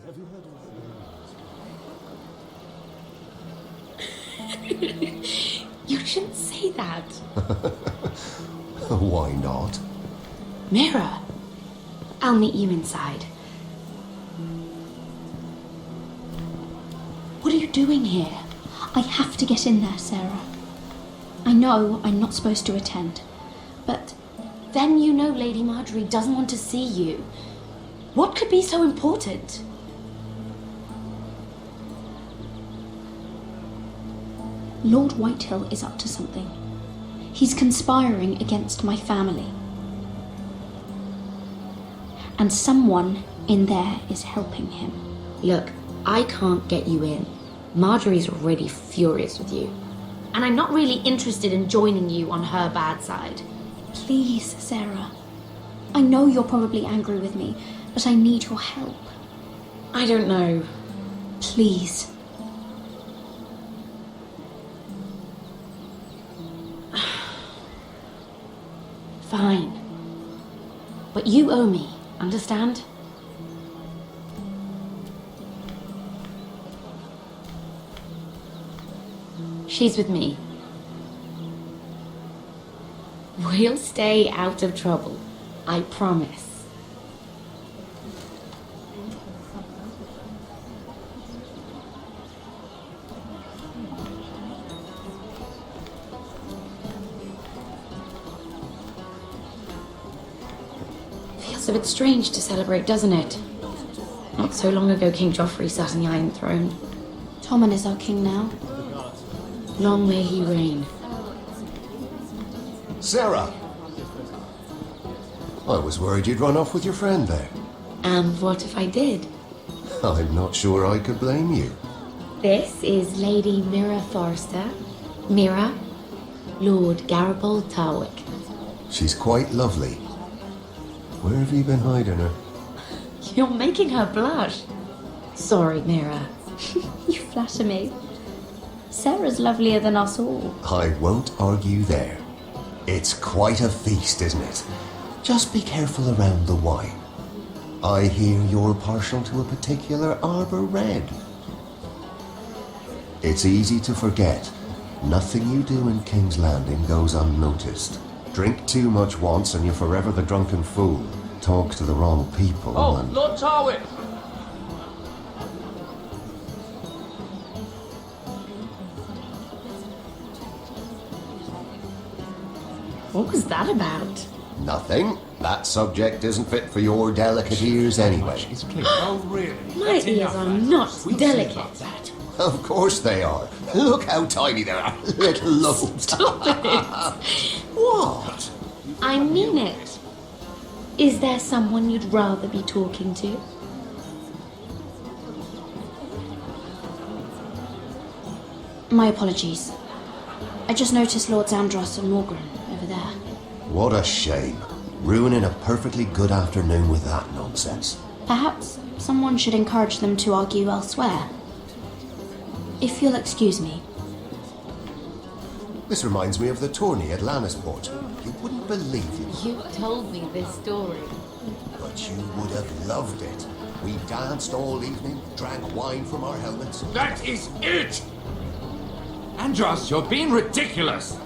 Have you heard of You shouldn't say that. Why not? Mira, I'll meet you inside. What are you doing here? I have to get in there, Sarah. I know I'm not supposed to attend, but Then you know Lady Marjorie doesn't want to see you. What could be so important? Lord Whitehill is up to something. He's conspiring against my family. And someone in there is helping him. Look, I can't get you in. Marjorie's already furious with you. And I'm not really interested in joining you on her bad side. Please, Sarah. I know you're probably angry with me, but I need your help. I don't know. Please. Fine. But you owe me, understand? She's with me. We'll stay out of trouble. I promise. Feels a bit strange to celebrate, doesn't it? Not so long ago, King Joffrey sat on the Iron Throne. Tommen is our king now. Long may he reign. Sarah! I was worried you'd run off with your friend there. And what if I did? I'm not sure I could blame you. This is Lady Mira Forrester. Mira, Lord Garibald Tarwick. She's quite lovely. Where have you been hiding her? You're making her blush. Sorry, Mira. You flatter me. Sarah's lovelier than us all. I won't argue there. It's quite a feast, isn't it? Just be careful around the wine. I hear you're partial to a particular Arbor Red. It's easy to forget. Nothing you do in King's Landing goes unnoticed. Drink too much once and you're forever the drunken fool. Talk to the wrong people and... Lord Tarwick! What was that about? Nothing. That subject isn't fit for your delicate ears anyway. Oh, really? My ears are not delicate. Of course they are. Look how tiny they are. Little lobes. Stop it. What? I mean it. Is there someone you'd rather be talking to? My apologies. I just noticed Lords Andros and Morgren over there. What a shame. Ruining a perfectly good afternoon with that nonsense. Perhaps someone should encourage them to argue elsewhere. If you'll excuse me. This reminds me of the tourney at Lannisport. You wouldn't believe it, You told me this story. but you would have loved it. We danced all evening, drank wine from our helmets. That is it! Andros, you're being ridiculous!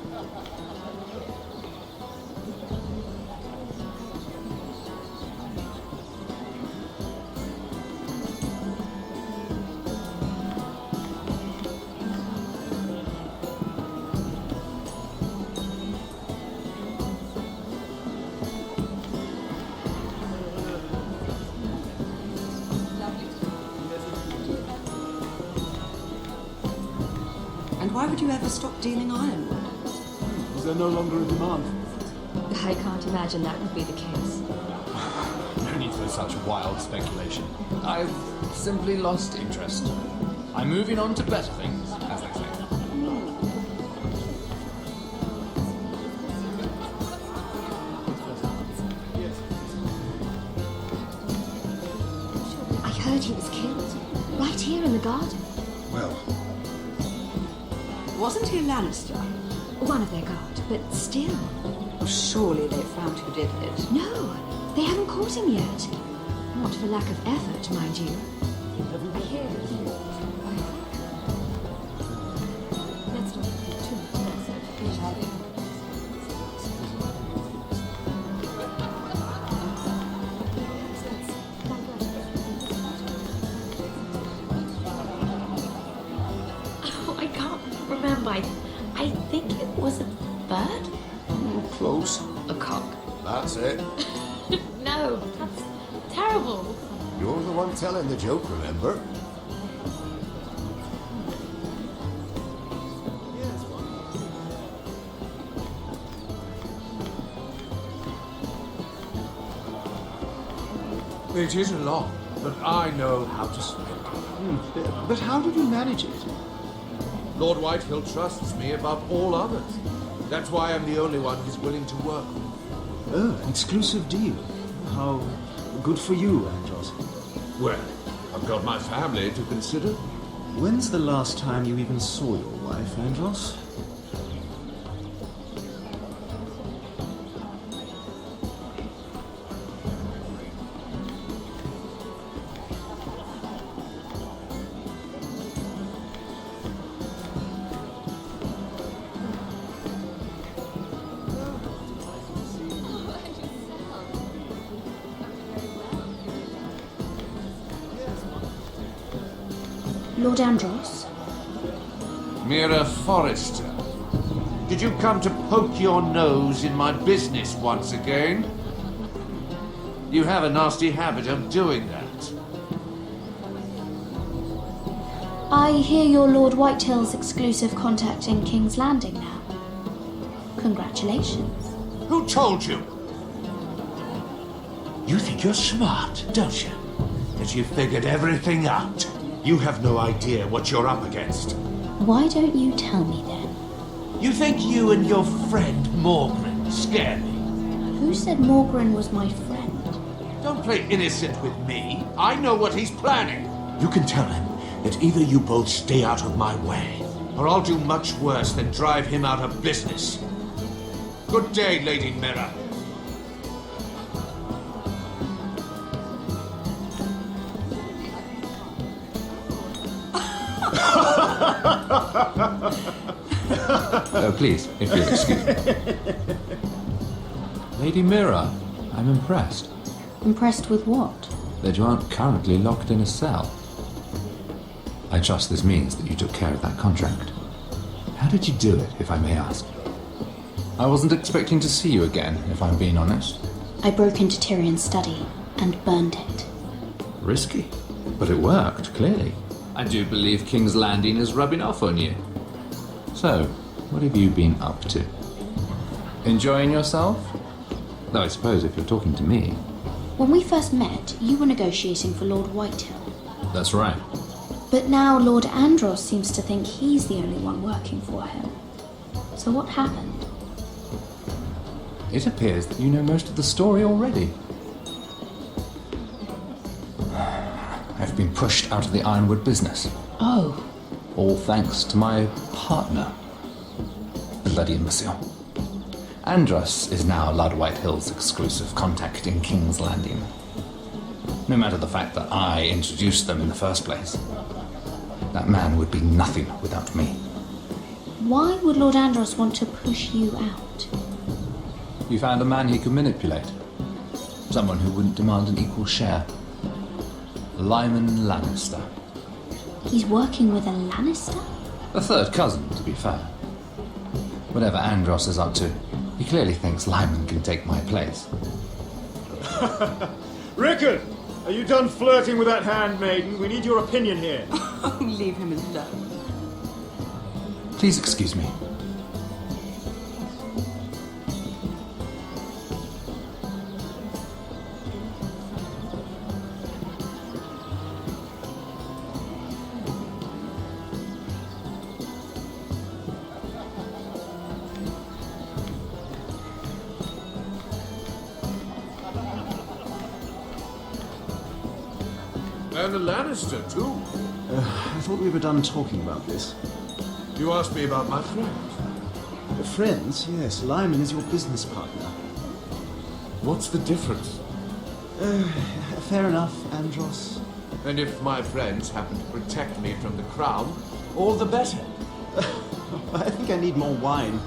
And why would you ever stop dealing ironwood? Is there no longer a demand? I can't imagine that would be the case. No need for such wild speculation. I've simply lost interest. I'm moving on to better things, as they say. I heard he was killed. Right here in the garden. Well, Wasn't he a Lannister? One of their guard, but still. Surely they found who did it. No, they haven't caught him yet. Not for lack of effort, mind you. Oh, I can't remember. I think it was a bird? Close. A cock. That's it. No, that's terrible. You're the one telling the joke, remember? It isn't long, but I know how to spend it. But how did you manage it? Lord Whitehill trusts me above all others. That's why I'm the only one he's willing to work with. Oh, an exclusive deal. How good for you, Andros. Well, I've got my family to consider. When's the last time you even saw your wife, Andros? Lord Andros? Mira Forrester, did you come to poke your nose in my business once again? You have a nasty habit of doing that. I hear you're Lord Whitehill's exclusive contact in King's Landing now. Congratulations. Who told you? You think you're smart, don't you? That you figured everything out. You have no idea what you're up against. Why don't you tell me then? You think you and your friend Morgren scare me? Who said Morgren was my friend? Don't play innocent with me. I know what he's planning. You can tell him that either you both stay out of my way, Or I'll do much worse than drive him out of business. Good day, Lady Mira. Please, if you'll excuse me. Lady Mira, I'm impressed Impressed with what? that you aren't currently locked in a cell. I trust this means that you took care of that contract. How did you do it, if I may ask? I wasn't expecting to see you again, if I'm being honest. I broke into Tyrion's study and burned it. Risky, but it worked, clearly. I do believe King's Landing is rubbing off on you. So, what have you been up to? Enjoying yourself? Though I suppose if you're talking to me. When we first met, you were negotiating for Lord Whitehill. That's right. But now Lord Andros seems to think he's the only one working for him. So what happened? It appears that you know most of the story already. I've been pushed out of the ironwood business. Oh. All thanks to my partner. Bloody imbecile. Andros is now Lord Whitehill's exclusive contact in King's Landing. No matter the fact that I introduced them in the first place. That man would be nothing without me. Why would Lord Andros want to push you out? You found a man he could manipulate. Someone who wouldn't demand an equal share. Lyman Lannister. He's working with a Lannister? A third cousin, to be fair. Whatever Andros is up to, he clearly thinks Lyman can take my place. Rickard! Are you done flirting with that handmaiden? We need your opinion here. Oh, leave him alone. Please excuse me. And a Lannister, too. I thought we were done talking about this. You asked me about my friend. Friends, yes. Lyman is your business partner. What's the difference? Fair enough, Andros. And if my friends happen to protect me from the crown, all the better. I think I need more wine.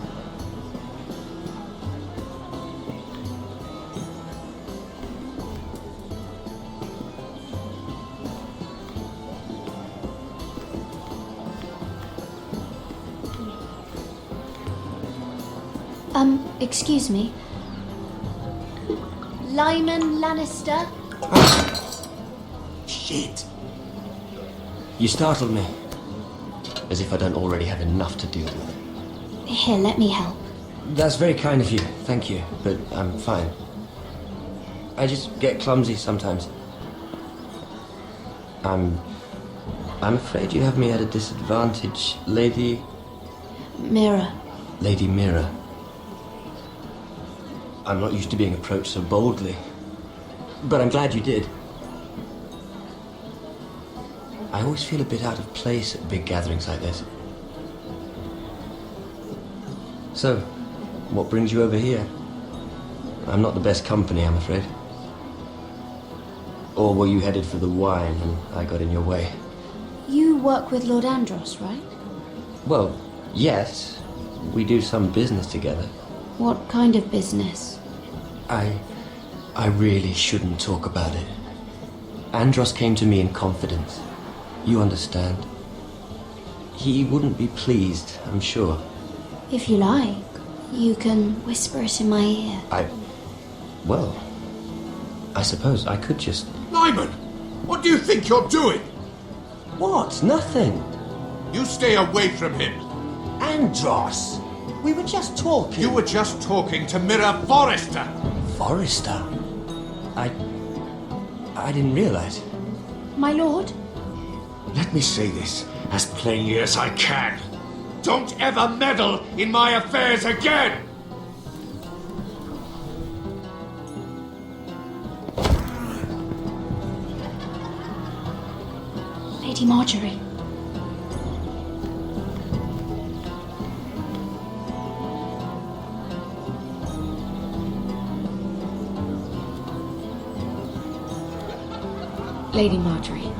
Excuse me. Lyman Lannister? Shit. You startled me. As if I don't already have enough to deal with. Here, let me help. That's very kind of you, thank you, but I'm fine. I just get clumsy sometimes. I'm afraid you have me at a disadvantage, Lady... Mira. Lady Mira. I'm not used to being approached so boldly, but I'm glad you did. I always feel a bit out of place at big gatherings like this. So, what brings you over here? I'm not the best company, I'm afraid. Or were you headed for the wine and I got in your way? You work with Lord Andros, right? Well, yes. We do some business together. What kind of business? I really shouldn't talk about it. Andros came to me in confidence. You understand. He wouldn't be pleased, I'm sure. If you like, you can whisper it in my ear. Well, I suppose I could just... Lyman! What do you think you're doing? What? Nothing. You stay away from him. Andros! We were just talking. You were just talking to Mira Forrester. Forrester? I didn't realize. My lord? Let me say this as plainly as I can. Don't ever meddle in my affairs again! Lady Marjorie. Lady Marjorie.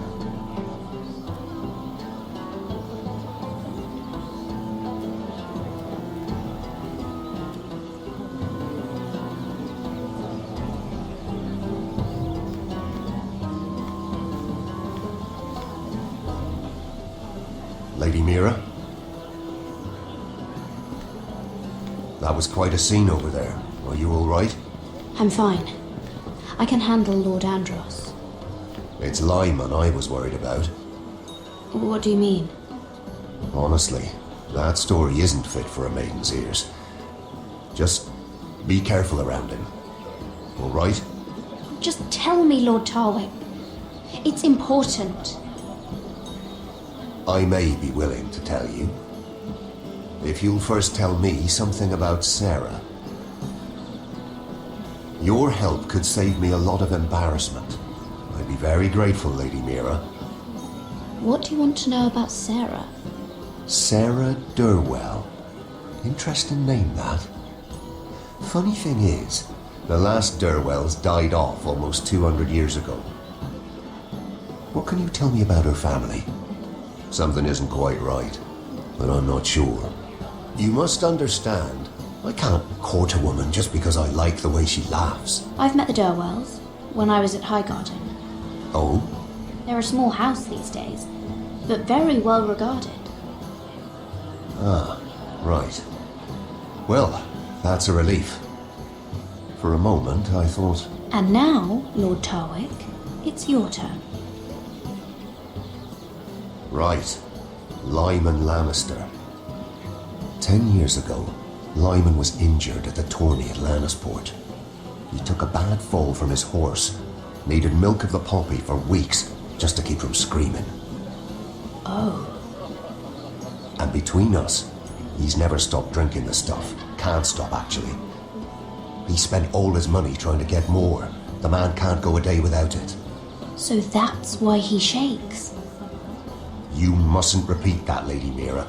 Lady Mira? That was quite a scene over there. Are you all right? I'm fine. I can handle Lord Andros. It's Lyman I was worried about. What do you mean? Honestly, that story isn't fit for a maiden's ears. Just be careful around him. All right? Just tell me, Lord Tarwick. It's important. I may be willing to tell you. If you'll first tell me something about Sera. Your help could save me a lot of embarrassment. I'd be very grateful, Lady Mira. What do you want to know about Sera? Sera Durwell. Interesting name, that. Funny thing is, the last Durwells died off almost 200 years ago. What can you tell me about her family? Something isn't quite right, but I'm not sure. You must understand, I can't court a woman just because I like the way she laughs. I've met the Durwells when I was at Highgarden. Oh? They're a small house these days, but very well regarded. Ah, right. Well, that's a relief. For a moment, I thought... And now, Lord Tarwick, it's your turn. Right. Lyman Lannister. 10 years ago, Lyman was injured at the tourney at Lannisport. He took a bad fall from his horse, needed milk of the poppy for weeks just to keep from screaming. Oh. And between us, he's never stopped drinking the stuff. Can't stop, actually. He spent all his money trying to get more. The man can't go a day without it. So that's why he shakes. You mustn't repeat that, Lady Mira.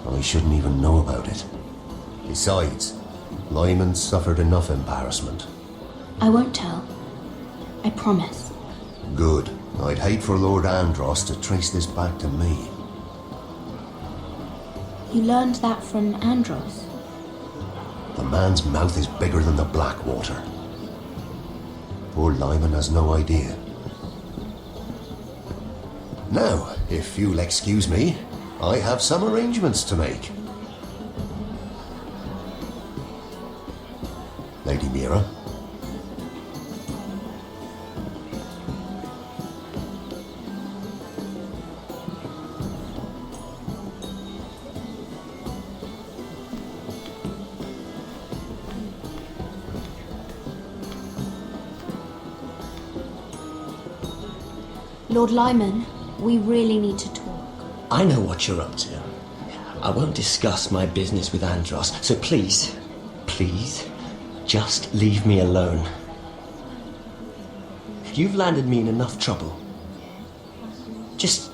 I shouldn't even know about it. Besides, Lyman suffered enough embarrassment. I won't tell. I promise. Good. I'd hate for Lord Andros to trace this back to me. You learned that from Andros? The man's mouth is bigger than the Blackwater. Poor Lyman has no idea. Now, if you'll excuse me, I have some arrangements to make. Lady Mira. Lord Lyman, we really need to talk. I know what you're up to. I won't discuss my business with Andros, so please, just leave me alone. You've landed me in enough trouble. Just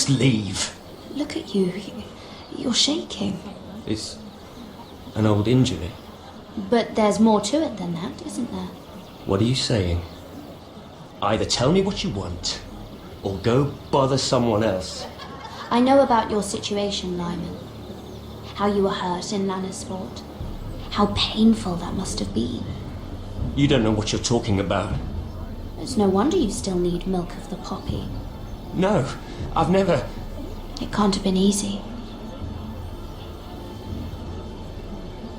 leave. Look at you. You're shaking. It's an old injury. But there's more to it than that, isn't there? What are you saying? Either tell me what you want, or go bother someone else. I know about your situation, Lyman. How you were hurt in Lannisport. How painful that must have been. You don't know what you're talking about. It's no wonder you still need milk of the poppy. No, I've never... It can't have been easy.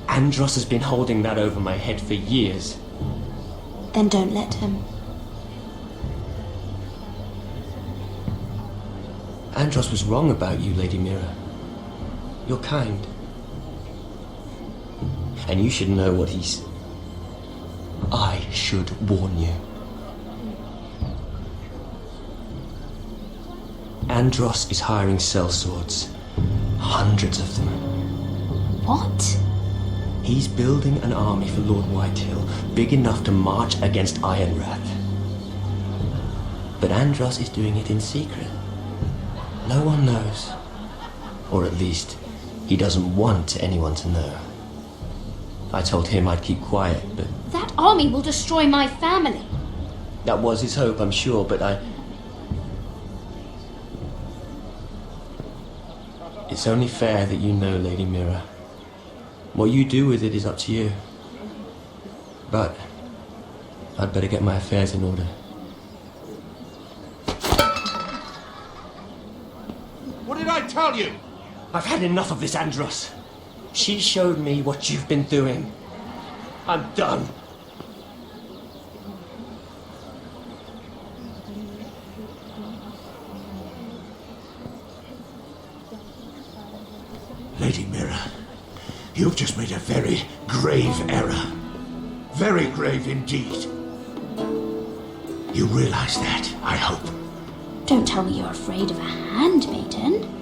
Andros has been holding that over my head for years. Then don't let him. Andros was wrong about you, Lady Mira. You're kind. And you should know what he's... I should warn you. Andros is hiring sellswords. Hundreds of them. What? He's building an army for Lord Whitehill, big enough to march against Ironrath. But Andros is doing it in secret. No one knows. Or at least, he doesn't want anyone to know. I told him I'd keep quiet, but... That army will destroy my family. That was his hope, I'm sure, but It's only fair that you know, Lady Mira. What you do with it is up to you. But I'd better get my affairs in order. What did I tell you? I've had enough of this, Andros. She showed me what you've been doing. I'm done. Lady Mira, you've just made a very grave error. Very grave indeed. You realize that, I hope. Don't tell me you're afraid of a handmaiden.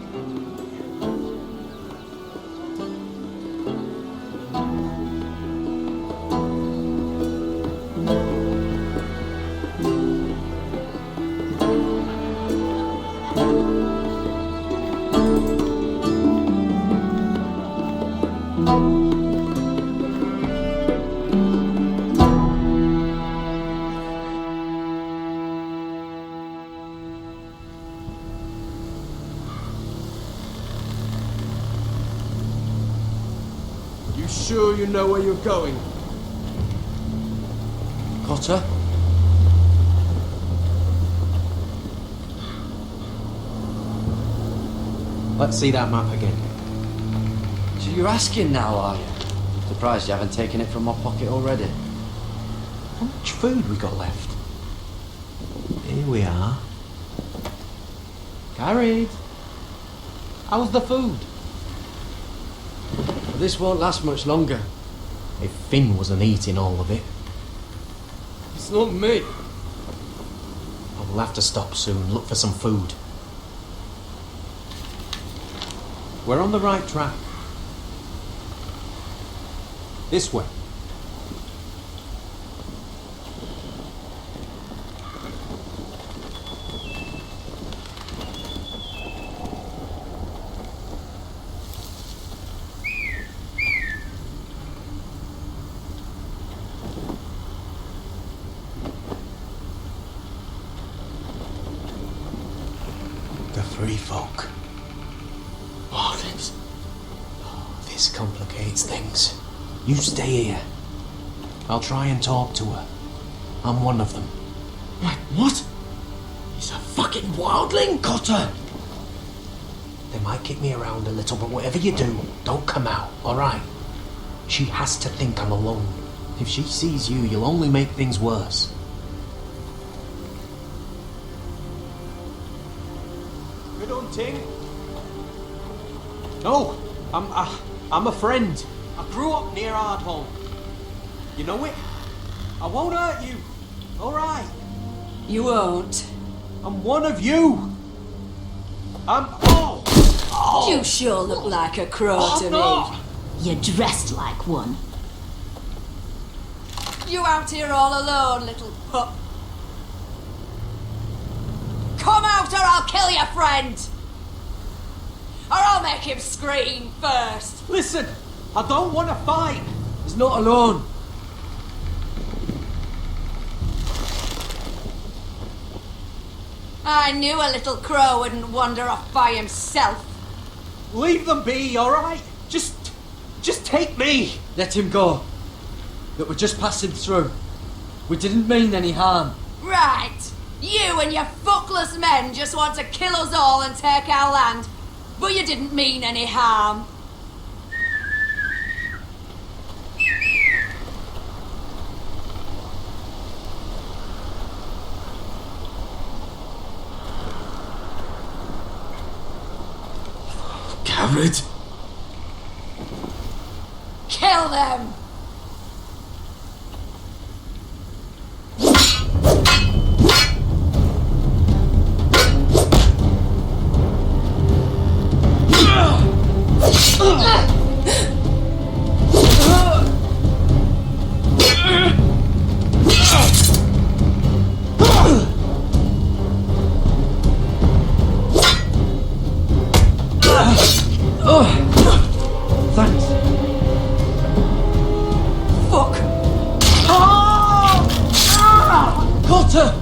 Sure you know where you're going? Cotter? Let's see that map again. So you're asking now, are you? Surprised you haven't taken it from my pocket already. How much food we got left? Here we are. Carried. How's the food? This won't last much longer. If Finn wasn't eating all of it. It's not me. We'll have to stop soon, look for some food. We're on the right track. This way. The free folk. Wildlings. This complicates things. You stay here. I'll try and talk to her. I'm one of them. Wait, what? He's a fucking wildling? Cotter! They might kick me around a little, but whatever you do, don't come out, alright? She has to think I'm alone. If she sees you, you'll only make things worse. Good hunting. No, I'm a friend. I grew up near Ardholm. You know it? I won't hurt you. Alright. You won't. I'm one of you. You sure look like a crow to me. You're dressed like one. You out here all alone, little pup. Come out or I'll kill your friend. Or I'll make him scream first. Listen, I don't want to fight. He's not alone. I knew a little crow wouldn't wander off by himself. Leave them be, alright? Just take me. Let him go. That we're just passing through. We didn't mean any harm. Right. You and your fuckless men just want to kill us all and take our land. But you didn't mean any harm. Garrett? Kill them! Thanks. Fuck! Cotter!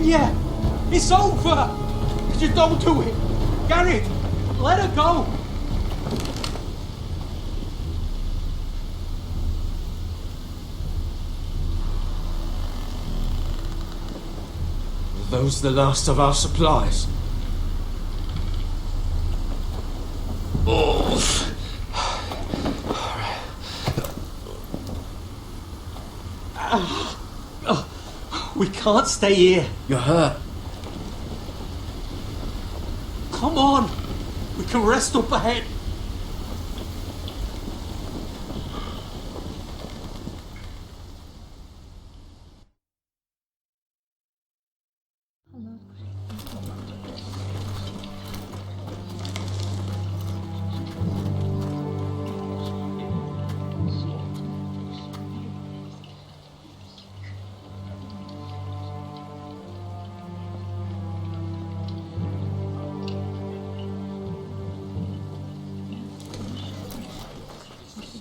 Yeah, it's over. You don't do it, Garrett. Let her go. Are those the last of our supplies? We can't stay here. You're hurt. Come on. We can rest up ahead.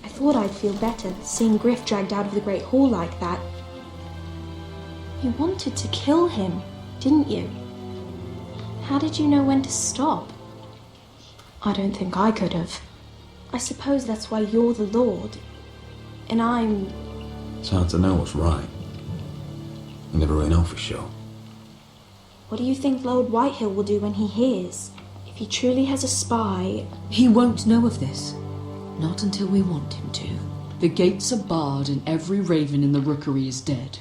I thought I'd feel better seeing Griff dragged out of the Great Hall like that. You wanted to kill him, didn't you? How did you know when to stop? I don't think I could have. I suppose that's why you're the Lord, and I'm... It's hard to know what's right. You never really know for sure. What do you think Lord Whitehill will do when he hears? If he truly has a spy... He won't know of this. Not until we want him to. The gates are barred and every raven in the rookery is dead.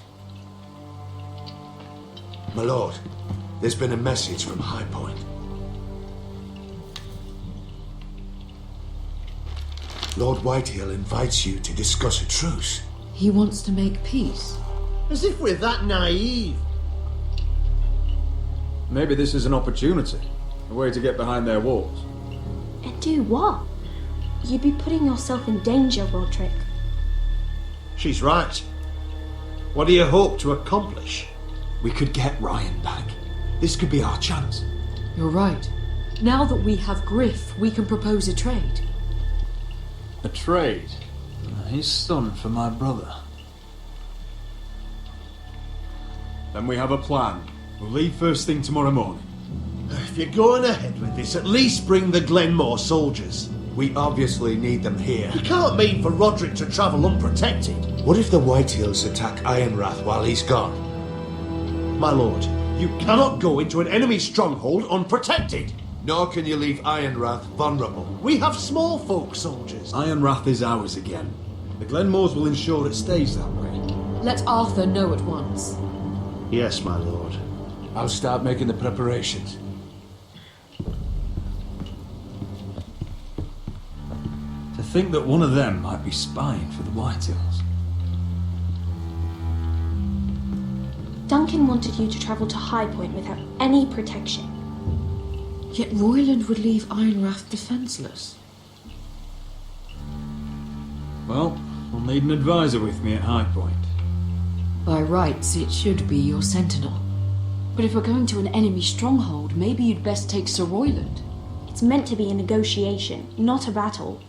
My lord, there's been a message from High Point. Lord Whitehill invites you to discuss a truce. He wants to make peace. As if we're that naive. Maybe this is an opportunity. A way to get behind their walls. And do what? You'd be putting yourself in danger, Roderick. She's right. What do you hope to accomplish? We could get Ryan back. This could be our chance. You're right. Now that we have Griff, we can propose a trade. A trade? He's stunned for my brother. Then we have a plan. We'll leave first thing tomorrow morning. If you're going ahead with this, at least bring the Glenmore soldiers. We obviously need them here. You can't mean for Roderick to travel unprotected. What if the Whitehills attack Ironrath while he's gone? My lord, you cannot go into an enemy stronghold unprotected. Nor can you leave Ironrath vulnerable. We have small folk soldiers. Ironrath is ours again. The Glenmores will ensure it stays that way. Let Arthur know at once. Yes, my lord. I'll start making the preparations. To think that one of them might be spying for the Whitehills. Duncan wanted you to travel to High Point without any protection. Yet Royland would leave Ironrath defenseless. Well, I'll need an advisor with me at High Point. By rights, it should be your sentinel. But if we're going to an enemy stronghold, maybe you'd best take Sir Royland. It's meant to be a negotiation, not a battle.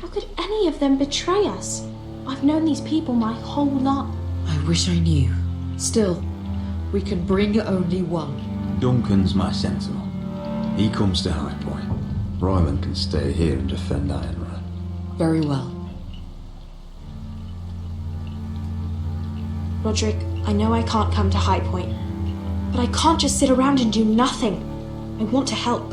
How could any of them betray us? I've known these people my whole life. I wish I knew. Still, we can bring only one. Duncan's my sentinel. He comes to High Point. Royland can stay here and defend Ironrath. Very well. Roderick, I know I can't come to High Point, but I can't just sit around and do nothing. I want to help.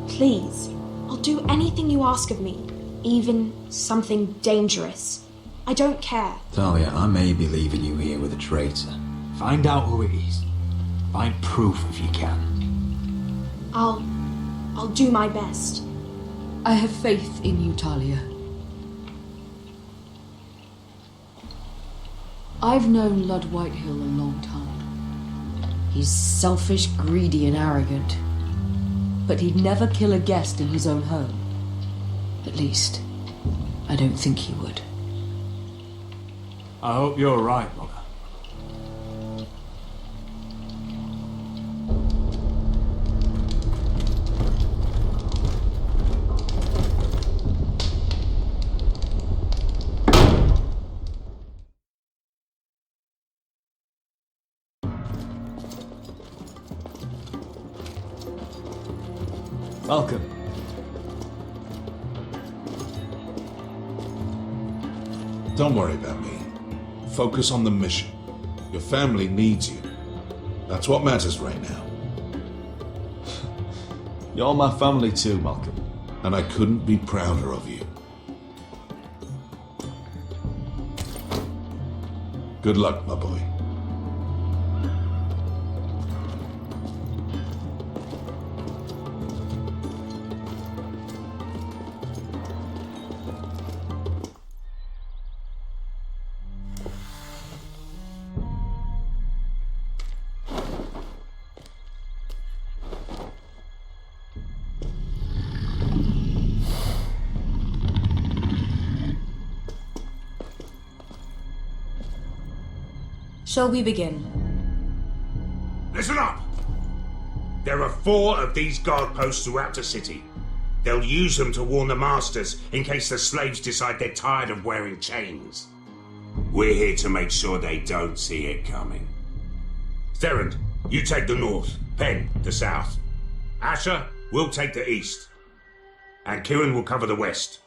Please, I'll do anything you ask of me, even something dangerous. I don't care. Talia, I may be leaving you here with a traitor. Find out who it is. Find proof if you can. I'll do my best. I have faith in you, Talia. I've known Lud Whitehill a long time. He's selfish, greedy, and arrogant. But he'd never kill a guest in his own home. At least, I don't think he would. I hope you're right, Mother. Welcome. Don't worry about me. Focus on the mission. Your family needs you. That's what matters right now. You're my family too, Malcolm. And I couldn't be prouder of you. Good luck, my boy. Shall we begin? Listen up! There are 4 of these guard posts throughout the city. They'll use them to warn the masters in case the slaves decide they're tired of wearing chains. We're here to make sure they don't see it coming. Therend, you take the north. Penn, the south. Asher, we'll take the east. And Kieran will cover the west.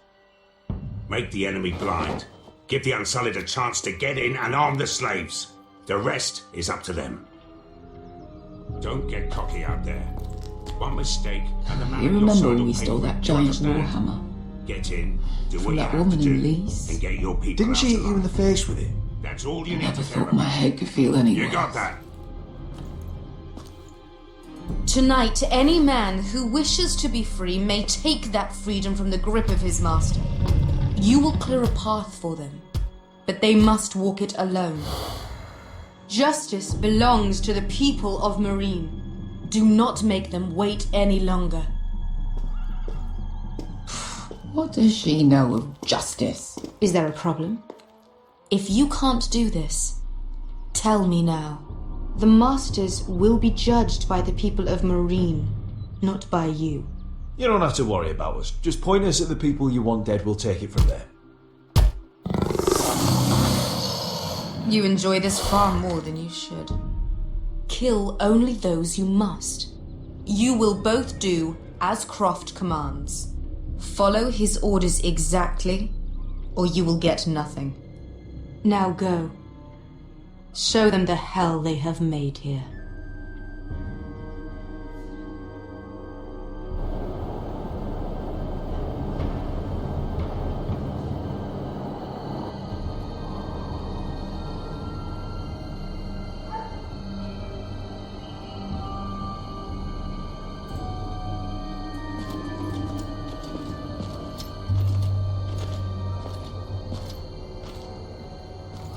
Make the enemy blind. Give the Unsullied a chance to get in and arm the slaves. The rest is up to them. Don't get cocky out there. One mistake and the man You on your remember side when will we pay stole for it. that Do you giant understand? warhammer? Get in, do From what you that have woman to do, in Leeds? and get your people Didn't out she hit you alive. in the face with it? That's all you need Never to care thought my about. head could feel any You worse. got that? Tonight, any man who wishes to be free may take that freedom from the grip of his master. You will clear a path for them, but they must walk it alone. Justice belongs to the people of Marine. Do not make them wait any longer. What does she know of justice? Is there a problem? If you can't do this, tell me now. The Masters will be judged by the people of Marine, not by you. You don't have to worry about us. Just point us at the people you want dead, we'll take it from there. You enjoy this far more than you should. Kill only those you must. You will both do as Croft commands. Follow his orders exactly, or you will get nothing. Now go. Show them the hell they have made here.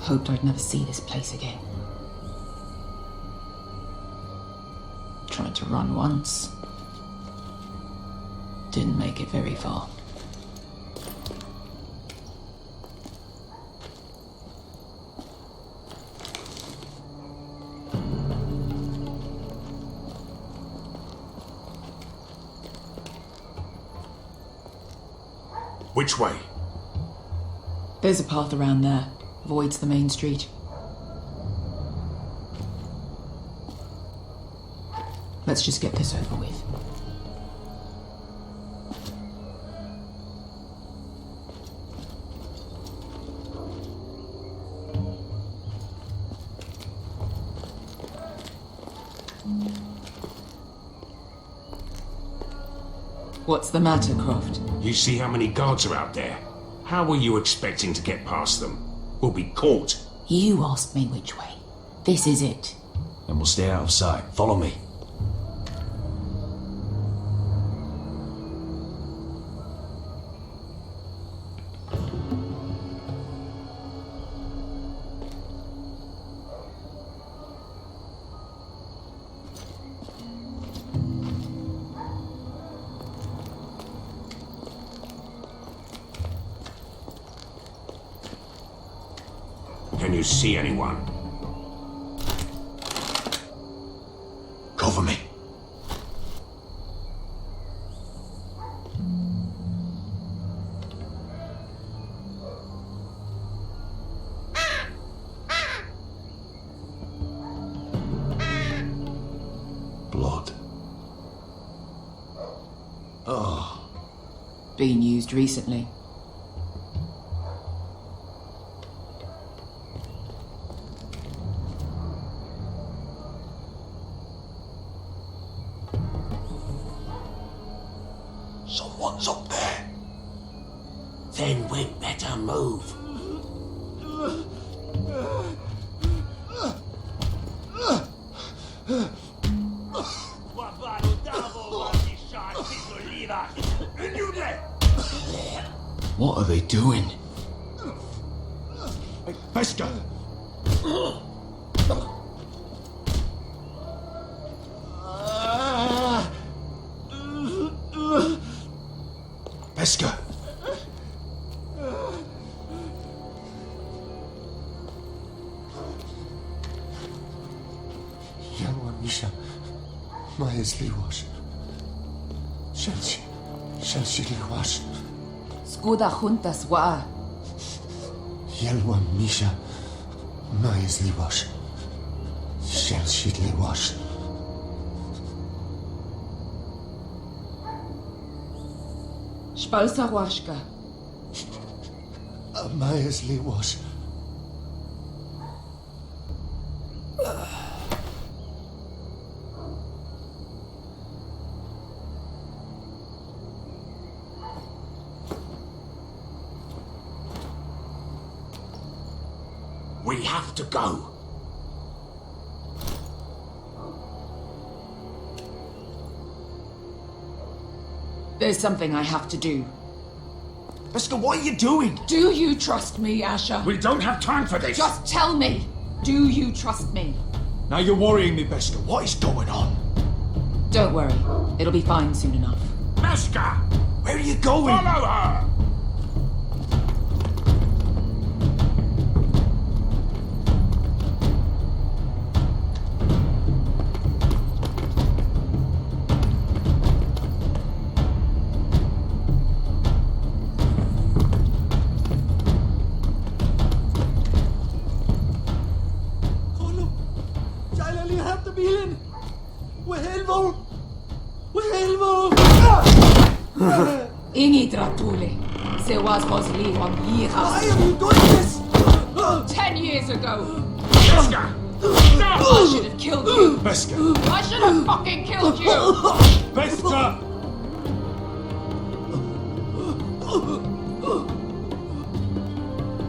Hoped I'd never see this place again. Tried to run once. Didn't make it very far. Which way? There's a path around there. Avoids the main street. Let's just get this over with. What's the matter, Croft? You see how many guards are out there? How were you expecting to get past them? We'll be caught. You asked me which way. This is it. Then we'll stay out of sight. Follow me. Can you see anyone? Cover me. Blood. Oh. Been used recently. Someone's up there. Then we'd better move. What are they doing? Pesca! Pesca! Yalwa Misha, Maes Liwash. Shelshi Liwash. Skuda juntas wa. Yalwa Misha, Maes Liwash. Shelshi Liwash. Spalsa washka. Maes Liwash. We have to go. There's something I have to do. Beskha, what are you doing? Do you trust me, Asher? We don't have time for this! Just tell me. Do you trust me? Now you're worrying me, Beskha. What is going on? Don't worry. It'll be fine soon enough. Beskha! Where are you going? Follow her! Ingi Dratule, se was Rosli on Yira. Why are you doing this? 10 years ago. Beskha! I should have killed you. Beskha! I should have fucking killed you. Beskha!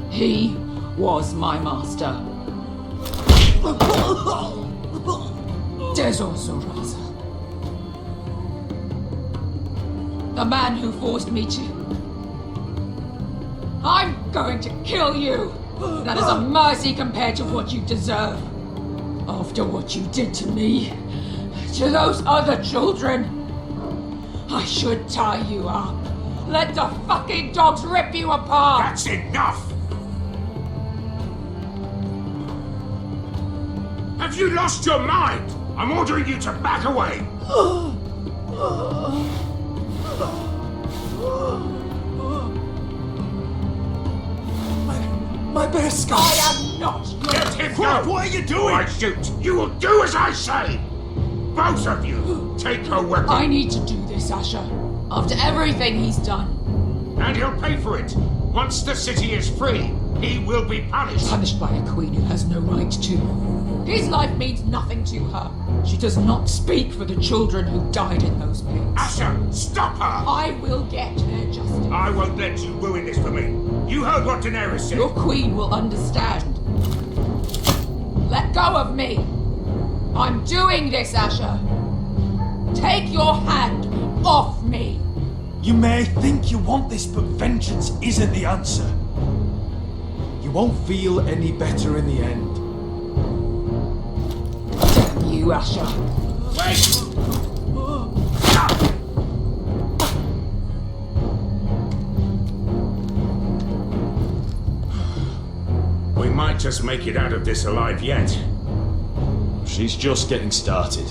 He was my master. Dezozoraza. The man who forced me to... I'm going to kill you! That is a mercy compared to what you deserve. After what you did to me, to those other children, I should tie you up. Let the fucking dogs rip you apart! That's enough! Have you lost your mind? I'm ordering you to back away! My Beskha! I am not your... Let him go! What are you doing? I shoot! You will do as I say! Both of you, take her weapon! I need to do this, Asher. After everything he's done. And he'll pay for it! Once the city is free, he will be punished! Punished by a queen who has no right to. His life means nothing to her. She does not speak for the children who died in those pits. Asher, stop her! I will get their justice. I won't let you ruin this for me. You heard what Daenerys said. Your queen will understand. Let go of me. I'm doing this, Asher. Take your hand off me. You may think you want this, but vengeance isn't the answer. You won't feel any better in the end. Damn you, Asher. Wait! We might just make it out of this alive yet. She's just getting started.